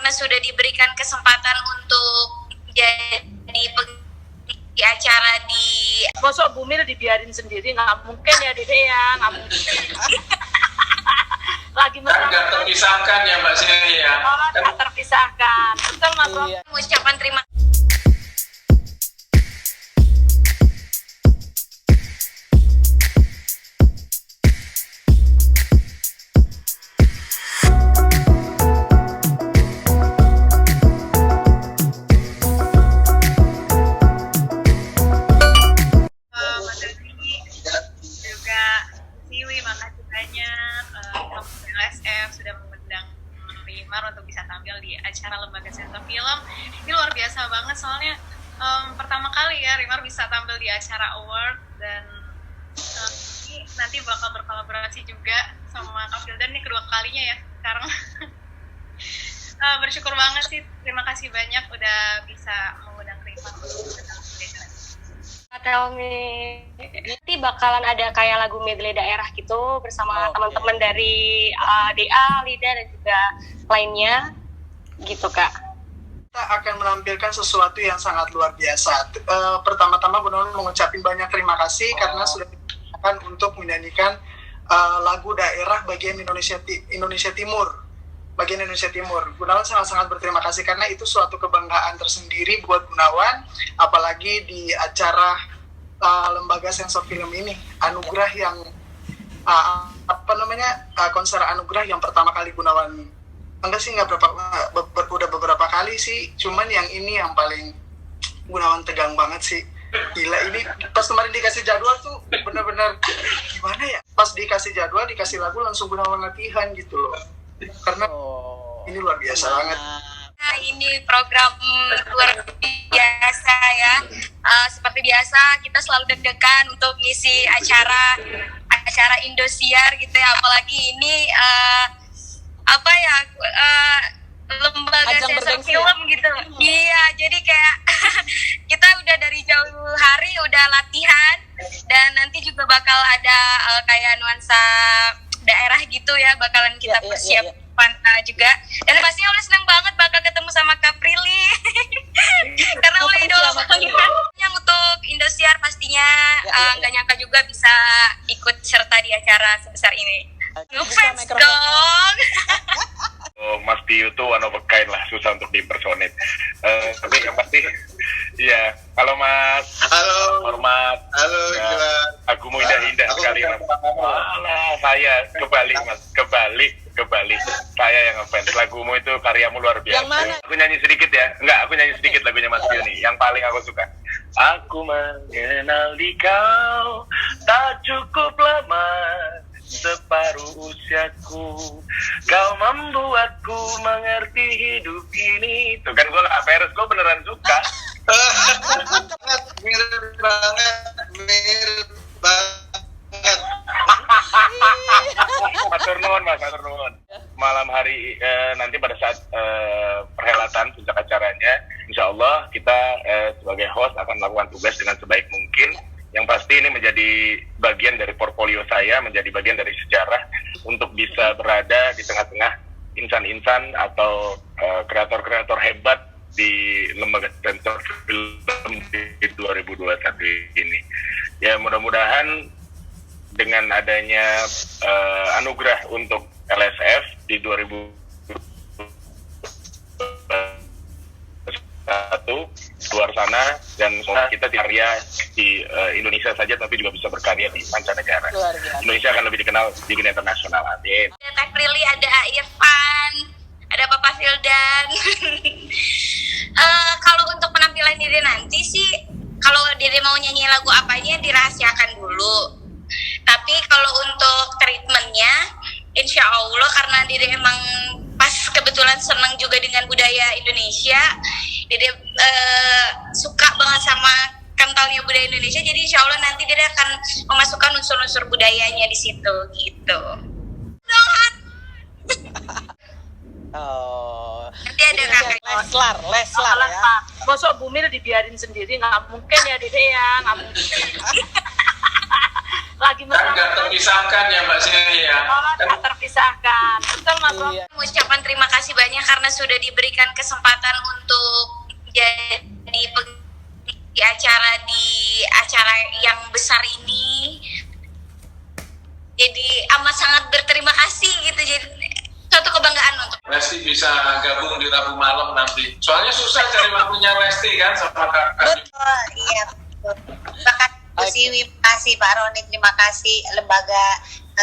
karena sudah diberikan kesempatan untuk jadi di acara di Mosok Bumil dibiarin sendiri, nggak mungkin ya Dede ya, nggak mungkin. Lagi mesra. Nggak terpisahkan ya Mbak Sini ya. Nggak terpisahkan, betul Mas Rob? Iya. mengucapkan terima Mas Rizky, juga Siwi, makasih banyak LSF sudah mengundang Rimar untuk bisa tampil di acara Lembaga Sensor Film. Ini luar biasa banget soalnya pertama kali ya Rimar bisa tampil di acara award, dan ini nanti bakal berkolaborasi juga sama Kak Fildan, ini kedua kalinya ya sekarang. Bersyukur banget sih, terima kasih banyak udah bisa mengundang Rimar untuk datang ke Desa. Nanti bakalan ada kayak lagu medley daerah gitu bersama teman-teman dari DA, LIDA dan juga lainnya gitu Kak. Kita akan menampilkan sesuatu yang sangat luar biasa. Pertama-tama Gunawan mengucapkan banyak terima kasih karena sudah dipersilakan untuk menyanyikan lagu daerah bagian Indonesia Timur. Bagian Indonesia Timur. Gunawan sangat-sangat berterima kasih karena itu suatu kebanggaan tersendiri buat Gunawan, apalagi di acara Lembaga Sensor Film ini, anugerah yang konser anugerah yang pertama kali Gunawan, enggak sih, udah beberapa kali sih, cuman yang ini yang paling Gunawan tegang banget sih. Gila, ini pas kemarin dikasih jadwal tuh benar-benar gimana ya, pas dikasih jadwal, dikasih lagu langsung Gunawan latihan gitu loh, karena ini luar biasa banget. Nah, ini program luar biasa ya. Seperti biasa kita selalu deg-degan untuk ngisi acara Indosiar gitu ya. Apalagi ini lembaga sensor film gitu. Iya, jadi kayak kita udah dari jauh hari udah latihan, dan nanti juga bakal ada kayak nuansa daerah gitu ya, bakalan kita persiapkan juga. Dan pastinya Uli senang banget bakal ketemu sama Kak Prilly karena Uli idola banget. Yang untuk Indosiar pastinya nggak nyangka juga bisa ikut serta di acara sebesar ini. Ngefans dong. Mas Tio tuh one of a kind lah, susah untuk diimpersonate. Tapi yang pasti, ya, halo Mas. Halo. Hormat. Halo, ya, gila. Lagumu indah-indah sekali Mas. Malah saya kebalik Mas, kebalik. Saya yang ngefans. Lagumu itu karyamu luar biasa. Yang mana? Aku nyanyi sedikit ya. Enggak, aku nyanyi sedikit lagunya Mas Tio nih. Yang paling aku suka. Aku mengenal di kau tak cukup lama, separuh usiaku, kau membuatku mengerti hidup ini. Tuh kan gue gak peres, gue beneran suka. Mirip banget. Matur nuwun Mas, matur nuwun. Malam hari nanti pada saat perhelatan puncak acaranya, insya Allah kita sebagai host akan melakukan tugas dengan sebaik mungkin. Yang pasti ini menjadi bagian dari portfolio saya, menjadi bagian dari sejarah untuk bisa berada di tengah-tengah insan-insan atau kreator-kreator hebat di Lembaga Sensor Film di 2021 ini. Ya mudah-mudahan dengan adanya anugerah untuk LSF di 2021 luar sana, dan semoga kita karya di Indonesia saja tapi juga bisa berkarya di mancanegara. Indonesia akan lebih dikenal di dunia internasional. Amin. Ada Kak Prilly, ada Irfan, ada Papa Fildan. Kalau untuk penampilan Dede nanti sih, kalau Dede mau nyanyi lagu apanya dirahasiakan dulu. Tapi kalau untuk treatmentnya, insya Allah karena Dede emang pas kebetulan senang juga dengan budaya Indonesia, Dede suka banget sama kentalnya budaya Indonesia, jadi insya Allah nanti Dede akan memasukkan unsur-unsur budayanya di situ gitu. Nanti ada kakak. Leslar ya. Mosok Bumil dibiarin sendiri, nggak mungkin ya Dede ya, nggak mungkin. lagi Kan mesra. nggak terpisahkan ya Mbak Sini ya. Oh, tak terpisahkan. Betul Mas Rob? Iya. Mengucapkan terima kasih banyak karena sudah diberikan kesempatan untuk jadi pengisi acara di acara yang besar ini. Jadi amat sangat berterima kasih gitu, jadi suatu kebanggaan untuk Lesti bisa gabung di Rabu malam nanti. Soalnya susah cari waktunya Lesti kan sama kakak. Betul, iya. Betul. Terima kasih Bu Siwi, terima kasih Pak Roni, terima kasih lembaga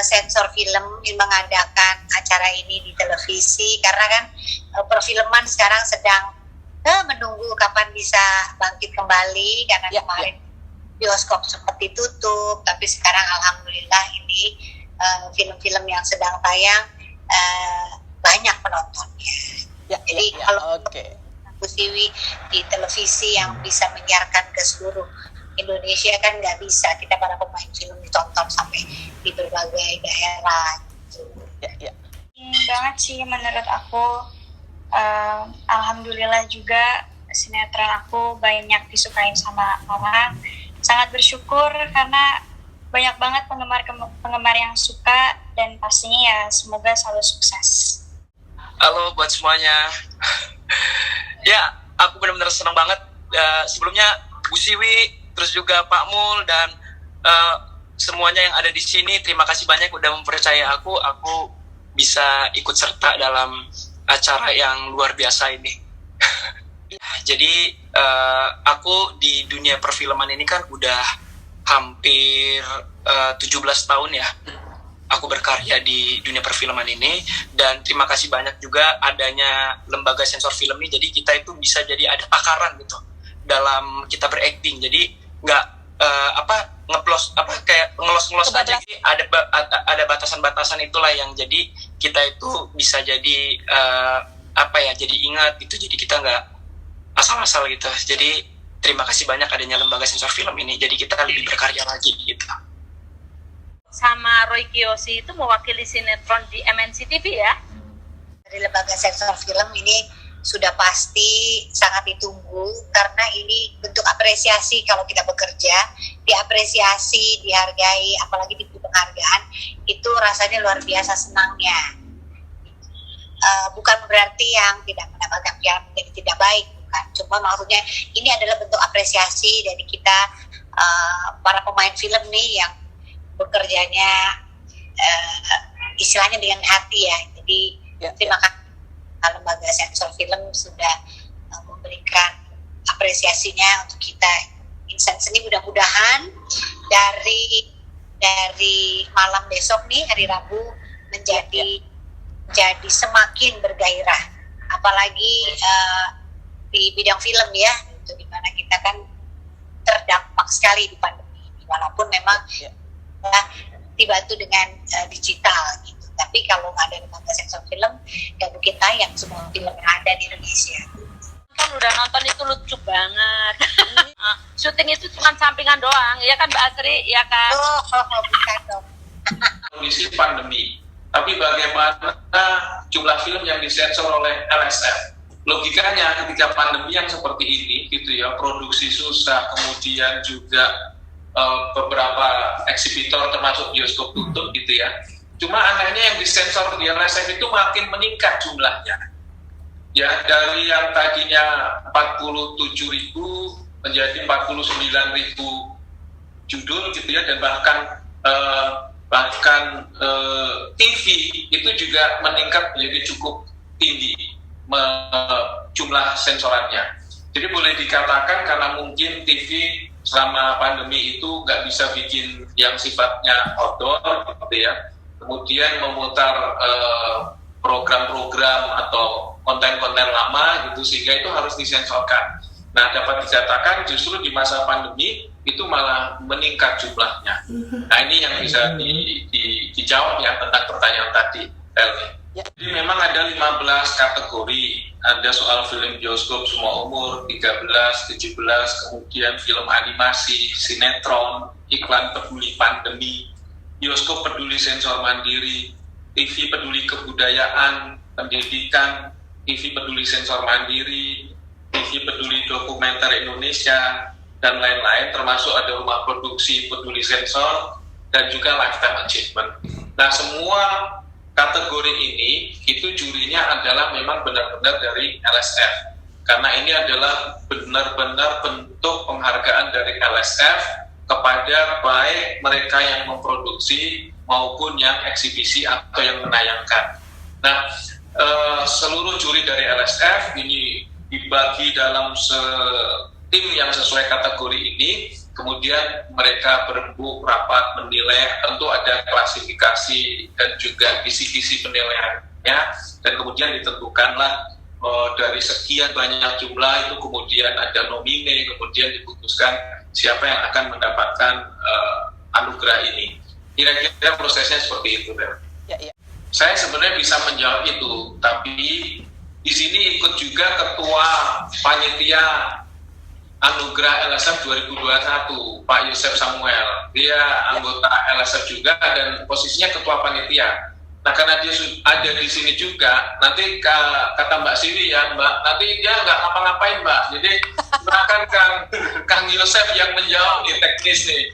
sensor film yang mengadakan acara ini di televisi, karena kan perfilman sekarang sedang menunggu kapan bisa bangkit kembali, karena kemarin bioskop seperti tutup, tapi sekarang alhamdulillah ini film-film yang sedang tayang banyak penontonnya. Jadi kalau Bu Siwi di televisi yang bisa menyiarkan ke seluruh Indonesia kan nggak bisa, kita para pemain film ditonton sampai di berbagai daerah. Banget sih menurut aku. Alhamdulillah juga sinetron aku banyak disukain sama orang. Sangat bersyukur karena banyak banget penggemar yang suka, dan pastinya ya semoga selalu sukses. Halo buat semuanya. Ya, aku benar-benar senang banget. Sebelumnya Bu Siwi, terus juga Pak Mul dan semuanya yang ada di sini, terima kasih banyak udah mempercayai aku bisa ikut serta dalam acara yang luar biasa ini. Jadi aku di dunia perfilman ini kan udah hampir 17 tahun ya aku berkarya di dunia perfilman ini, dan terima kasih banyak juga adanya lembaga sensor film ini, jadi kita itu bisa jadi ada takaran gitu dalam kita berakting, jadi nggak ngelos aja, jadi ada batasan-batasan itulah yang jadi kita itu bisa jadi jadi ingat gitu, jadi kita nggak asal-asal gitu. Jadi terima kasih banyak adanya lembaga sensor film ini, jadi kita lebih berkarya lagi gitu. Sama Roy Kiyoshi itu mewakili sinetron di MNC TV ya. Dari lembaga sensor film ini sudah pasti sangat ditunggu, karena ini bentuk apresiasi kalau kita bekerja, diapresiasi, dihargai, apalagi diberi penghargaan, itu rasanya luar biasa senangnya. Bukan berarti yang tidak mendapatkan piala menjadi tidak baik, bukan. Cuma maksudnya ini adalah bentuk apresiasi dari kita para pemain film nih yang bekerjanya istilahnya dengan hati ya. Jadi terima kasih lembaga sensor film sudah memberikan apresiasinya untuk kita insan seni. Mudah-mudahan dari malam besok nih, hari Rabu, menjadi semakin bergairah, apalagi di bidang film ya, itu dimana kita kan terdampak sekali di pandemi ini, walaupun memang dibantu dengan digital gitu. Tapi kalau nggak ada lembaga sensor film, nggak mungkin tayang semua film yang ada di Indonesia. Kan udah nonton itu lucu banget. Syuting itu cuma sampingan doang, ya kan Mbak Asri, ya kan? Bukan dong. Kondisi pandemi, tapi bagaimana jumlah film yang disensor oleh LSF? Logikanya ketika pandemi yang seperti ini gitu ya, produksi susah, kemudian juga beberapa eksibitor termasuk bioskop tutup gitu ya. Cuma anehnya yang disensor di LSF itu makin meningkat jumlahnya. Ya, dari yang tadinya 47.000 menjadi 49.000 judul gitu ya, dan bahkan TV itu juga meningkat menjadi cukup tinggi jumlah sensorannya. Jadi boleh dikatakan karena mungkin TV selama pandemi itu nggak bisa bikin yang sifatnya outdoor gitu ya, kemudian memutar program-program atau konten-konten lama gitu, sehingga itu harus disensorkan. Nah, dapat dikatakan justru di masa pandemi itu malah meningkat jumlahnya. Nah, ini yang bisa dijawab ya tentang pertanyaan tadi, Elvi. Jadi memang ada 15 kategori, ada soal film bioskop semua umur, 13, 17, kemudian film animasi, sinetron, iklan peduli pandemi, bioskop peduli sensor mandiri, TV peduli kebudayaan, pendidikan, TV peduli sensor mandiri, TV peduli dokumenter Indonesia, dan lain-lain, termasuk ada rumah produksi peduli sensor, dan juga lifetime achievement. Nah, semua kategori ini itu jurinya adalah memang benar-benar dari LSF, karena ini adalah benar-benar bentuk penghargaan dari LSF kepada baik mereka yang memproduksi maupun yang eksibisi atau yang menayangkan. Nah, seluruh juri dari LSF ini dibagi dalam tim yang sesuai kategori ini, kemudian mereka berembuk rapat menilai, tentu ada klasifikasi dan juga kisi-kisi penilaiannya, dan kemudian ditentukanlah dari sekian banyak jumlah itu kemudian ada nomine, kemudian diputuskan siapa yang akan mendapatkan anugerah ini. Kira-kira prosesnya seperti itu, Bel. Ya. Saya sebenarnya bisa menjawab itu, tapi di sini ikut juga ketua panitia anugerah LSF 2021, Pak Yosef Samuel. Dia anggota LSF juga dan posisinya ketua panitia. Nah, karena dia ada di sini juga, nanti kata Mbak Siwi ya, Mbak, nanti dia nggak ngapa-ngapain, Mbak. Jadi silakan Kang Yosef yang menjawab nih teknis nih.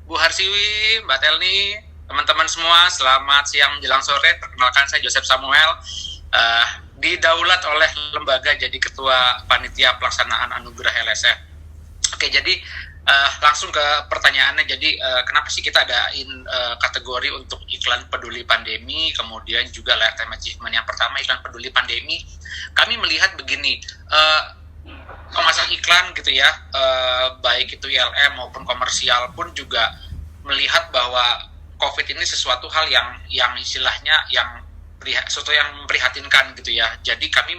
Bu Harsiwi, Mbak Telni, teman-teman semua, selamat siang menjelang sore. Perkenalkan, saya Joseph Samuel, didaulat oleh lembaga jadi ketua panitia pelaksanaan anugerah LSF. Oke, jadi langsung ke pertanyaannya. Jadi kenapa sih kita adain kategori untuk iklan peduli pandemi, kemudian juga lifetime achievement. Yang pertama, iklan peduli pandemi, kami melihat begini, pemasang iklan gitu ya, baik itu ILM maupun komersial pun juga melihat bahwa COVID ini sesuatu hal yang istilahnya sesuatu yang memprihatinkan gitu ya. Jadi kami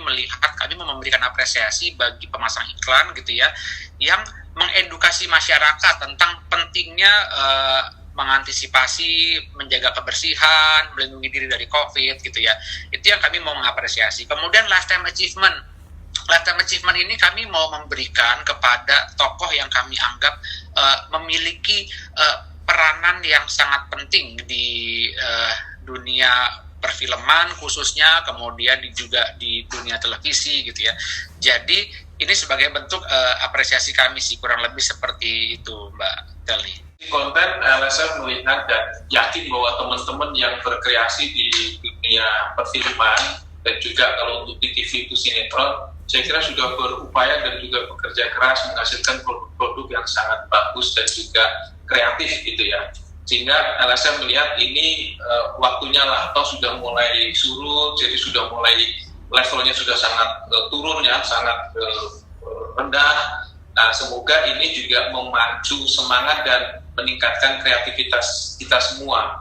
memberikan apresiasi bagi pemasang iklan gitu ya, yang mengedukasi masyarakat tentang pentingnya mengantisipasi, menjaga kebersihan, melindungi diri dari COVID gitu ya. Itu yang kami mau mengapresiasi. Kemudian lifetime achievement. Lifetime achievement ini kami mau memberikan kepada tokoh yang kami anggap memiliki peranan yang sangat penting di dunia perfilman khususnya, kemudian juga di dunia televisi gitu ya. Jadi ini sebagai bentuk apresiasi kami sih, kurang lebih seperti itu, Mbak Telni. Konten LSF melihat dan yakin bahwa teman-teman yang berkreasi di dunia perfilman dan juga kalau untuk di TV itu sinetron, saya kira sudah berupaya dan juga bekerja keras menghasilkan produk-produk yang sangat bagus dan juga kreatif gitu ya. Sehingga LSF melihat ini waktunya lah, atau sudah mulai surut, jadi sudah mulai levelnya sudah sangat turun ya, sangat rendah. Nah, semoga ini juga memacu semangat dan meningkatkan kreativitas kita semua.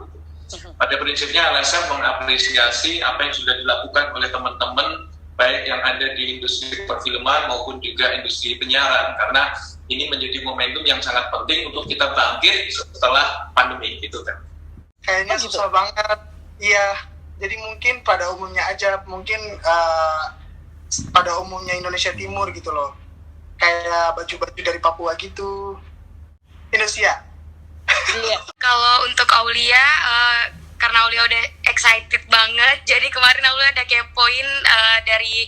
Pada prinsipnya LSF mengapresiasi apa yang sudah dilakukan oleh teman-teman baik yang ada di industri perfilman maupun juga industri penyiaran, karena ini menjadi momentum yang sangat penting untuk kita bangkit setelah pandemi gitu kan. Kayaknya susah banget. Iya, jadi mungkin pada umumnya aja, mungkin pada umumnya Indonesia Timur gitu loh. Kayak baju-baju dari Papua gitu. Indonesia. Iya. Kalau untuk Aulia, karena Aulia udah excited banget, jadi kemarin Aulia ada kepoin dari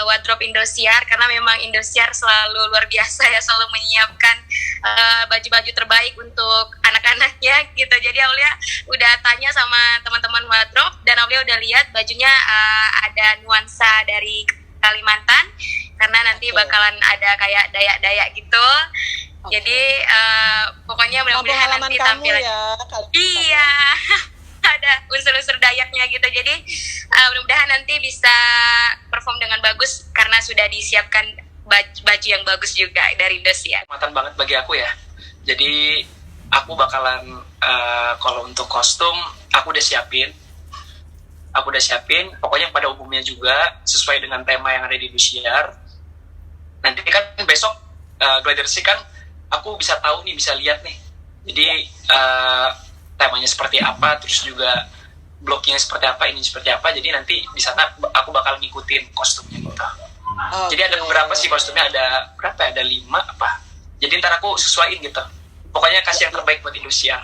wardrobe Indosiar, karena memang Indosiar selalu luar biasa ya, selalu menyiapkan baju-baju terbaik untuk anak-anaknya gitu. Jadi Aulia udah tanya sama teman-teman wardrobe, dan Aulia udah lihat bajunya ada nuansa dari Kalimantan, karena nanti bakalan ada kayak Dayak-Dayak gitu. Jadi pokoknya mudah-mudahan nanti tampilan ya, iya ada unsur-unsur Dayaknya gitu. Jadi mudah-mudahan nanti bisa perform dengan bagus karena sudah disiapkan baju yang bagus juga dari Indosiar. Matan banget bagi aku ya. Jadi aku bakalan kalau untuk kostum aku udah siapin. Pokoknya pada umumnya juga sesuai dengan tema yang ada di Indosiar. Nanti kan besok gladiresik kan aku bisa tahu nih, bisa lihat nih. Jadi temanya seperti apa, terus juga bloknya seperti apa, ini seperti apa. Jadi nanti di sana aku bakal ngikutin kostumnya gitu. Jadi ada beberapa sih kostumnya, ada berapa ya? Ada 5 apa. Jadi ntar aku sesuaiin gitu. Pokoknya kasih yang terbaik buat Indosiar.